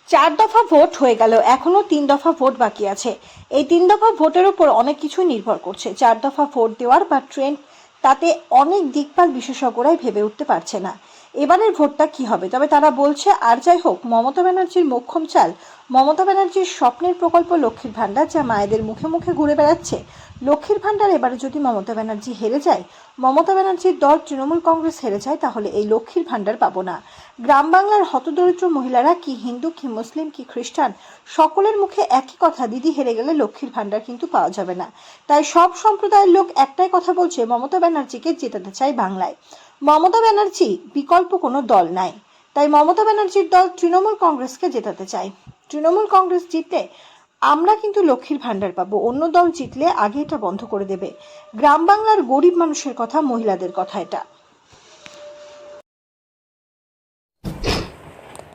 চার দফা ভোট হয়ে গেল, এখনো 3 দফা ভোট বাকি আছে। এই 3 দফা ভোটের উপর অনেক কিছু নির্ভর করছে। 4 দফা ভোট দেওয়ার বা ট্রেন্ড, তাতে অনেক দিকপাল বিশেষজ্ঞরাই ভেবে উঠতে পারছে না এবারের ভোটটা কি হবে। তবে তারা বলছে, আর যাই হোক, মমতা ব্যানার্জির মোক্ষম চাল, মমতা ব্যানার্জির স্বপ্নের প্রকল্প লক্ষ্মীর ভাণ্ডার, যা মায়েদের মুখে মুখে ঘুরে বেড়াচ্ছে, লক্ষ্মীর ভাণ্ডার এবারে যদি মমতা ব্যানার্জি হেরে যায়, মমতা ব্যানার্জির দল তৃণমূল কংগ্রেস হেরে যায়, তাহলে এই লক্ষ্মীর ভাণ্ডার পাবো না। গ্রাম বাংলার হতদরিদ্র মহিলারা, কি হিন্দু কি মুসলিম কি খ্রিস্টান, সকলের মুখে একই কথা, দিদি হেরে গেলে লক্ষ্মীর ভাণ্ডার কিন্তু পাওয়া যাবে না। তাই সব সম্প্রদায়ের লোক একটাই কথা বলছে, মমতা ব্যানার্জিকে জেতাতে চাই বাংলায়। মমতা ব্যানার্জি বিকল্প কোনো দল নাই, তাই মমতা ব্যানার্জির দল তৃণমূল কংগ্রেসকে জেতাতে চাই। তৃণমূল কংগ্রেস জিতলে আমরা কিন্তু লক্ষ্মীর ভাণ্ডার পাবো, অন্য দল জিতলে আগে এটা বন্ধ করে দেবে। গ্রাম বাংলার গরিব মানুষের কথা, মহিলাদের কথা এটা।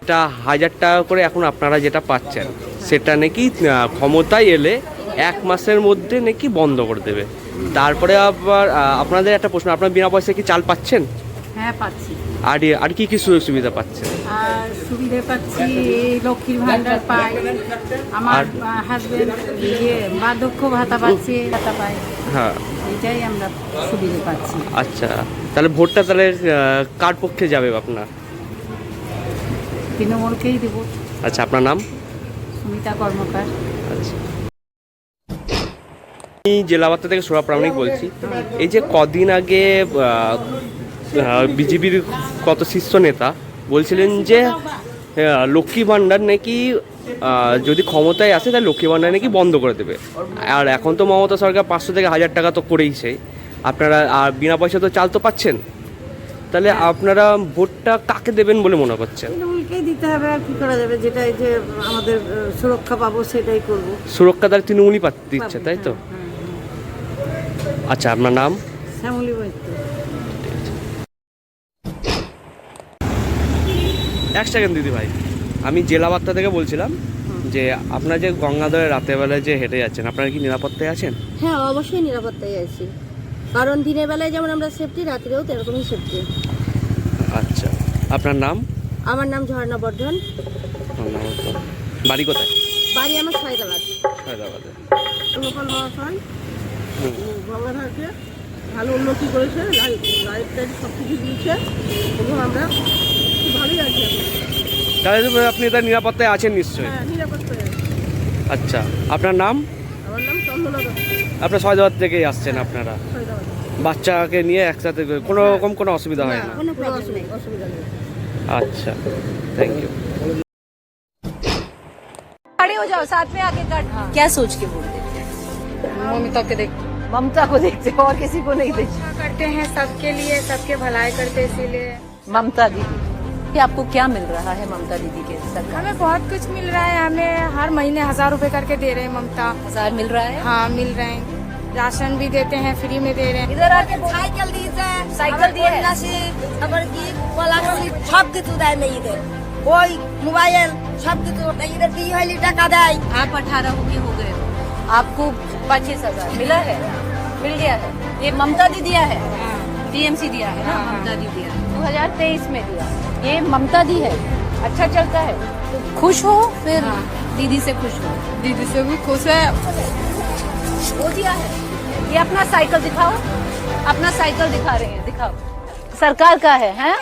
এটা 1000 টাকা করে এখন আপনারা যেটা পাচ্ছেন, সেটা নাকি ক্ষমতায় এলে 1 মাসের মধ্যে নাকি বন্ধ করে দেবে। তারপরে আবার আপনাদের একটা প্রশ্ন, আপনারা বিনা পয়সায় কি চাল পাচ্ছেন? হ্যাঁ, পাচ্ছি। আর কি কি সুযোগ সুবিধা পাচ্ছেন? আর সুবিধা পাচ্ছি, লক্ষ্মীর ভাণ্ডার পাই, আমার হাজবেন্ড বার্ধক্য ভাতা পাচ্ছি, ভাতা পাই। হ্যাঁ, এটাই আমরা সুবিধা পাচ্ছি। আচ্ছা, তাহলে ভোটটা তাহলে কার পক্ষে যাবে আপনার? তৃণমূলকেই দেব। আচ্ছা, আপনার নাম? সুমিতা কর্মকার। আচ্ছা, আমি জেলাবার্তা থেকে সুরা প্রামাণিক বলছি। এই যে কদিন আগে বিজেপির কত শীর্ষ নেতা বলছিলেন যে লক্ষ্মী ভাণ্ডার নাকি যদি ক্ষমতায় আসে তাহলে লক্ষ্মী ভাণ্ডার নাকি বন্ধ করে দেবে। আর এখন তো মমতা সরকার 500 থেকে 1000 টাকা তো করেইছে। আপনারা আর বিনা পয়সা তো চাল তো পাচ্ছেন, তাহলে আপনারা ভোটটা কাকে দেবেন বলে মনে করছেন? তৃণমূলকেই দিতে হবে, আর কি করা যাবে? যেটাই যে আমাদের সুরক্ষা পাবো সেটাই করব। সুরক্ষা তার তৃণমূলই দিচ্ছে, তাই তো? আচ্ছা, আপনার নাম? শ্যামলী বৈদ্য। এক সেকেন্ড দিদি ভাই, আমি জেলাবার্তা থেকে বলছিলাম যে আপনারা যে গঙ্গাধরের রাতের বেলায় যে হেঁটে যাচ্ছেন, আপনারা কি নিরাপত্তায় আছেন? হ্যাঁ, অবশ্যই নিরাপত্তায় আছি, কারণ দিনের বেলায় যেমন আমরা সেফটি, রাত্রেও তেরকমই সেফটি। আচ্ছা, আপনার নাম? আমার নাম ঝর্ণা বর্ধন। বাড়ি কোথায়? বাড়ি আমার সায়দাবাদ। হায়দ্রাবাদে। লোকাল মহাশয় গঙ্গাধারকে ভালো উন্নতি করেছে, লাইট টাইট সব কিছু দিয়েছে এবং আমরা খুব ভালোই আছি। তাহলে আপনি তার নিরাপত্তায় আছেন নিশ্চয়ই? হ্যাঁ, নিরাপত্তায়। আচ্ছা, আপনার নাম? আমার নাম চন্দনা দত্ত। আপনার সয়দাবাদ থেকেই আসছেন আপনারা? সায়দাবাদ। বাচ্চাকে নিয়ে একসাথে কোনো রকম কোনো অসুবিধা হয় না? কোনো অসুবিধা নেই। আচ্ছা, থ্যাংক ইউ। खड़े हो जाओ, साथ में आके काट। क्या सोच के बोल देते हैं? মমতা কে দেখ, ममता को देखते हो और किसी को नहीं देखते? करते हैं सबके लिए, सबके भलाई करते, इसीलिए ममता दीदी, कि आपको क्या मिल रहा है ममता दीदी के सरकार? हमें बहुत कुछ मिल रहा है। हमें हर महीने 1000 रुपए करके दे रहे हैं ममता। 1000 मिल रहा है? हाँ, मिल रहे हैं। राशन भी देते हैं, फ्री में दे रहे हैं। इधर आके সাইকেল দিয়েছে, সাইকেল দিয়ে আবার কি পলাশি সব কিছু দেয় মেয়েদের, ওই মোবাইল সব কিছু এদের দিয়ে হইলে টাকা দেয়। आप 18 हो गए हो, आपको 25,000 मिला है? मिल गया है? ये ममता दी दिया है? टीएमसी दिया है ना? ममता दी दिया 2023 में दिया, ये ममता दी है। अच्छा चलता है तो खुश हो, फिर दीदी से खुश हो। दीदी से भी खुश है। वो दिया है, ये अपना साइकिल दिखाओ, अपना साइकिल दिखा रहे हैं, दिखाओ। सरकार का है, हैं?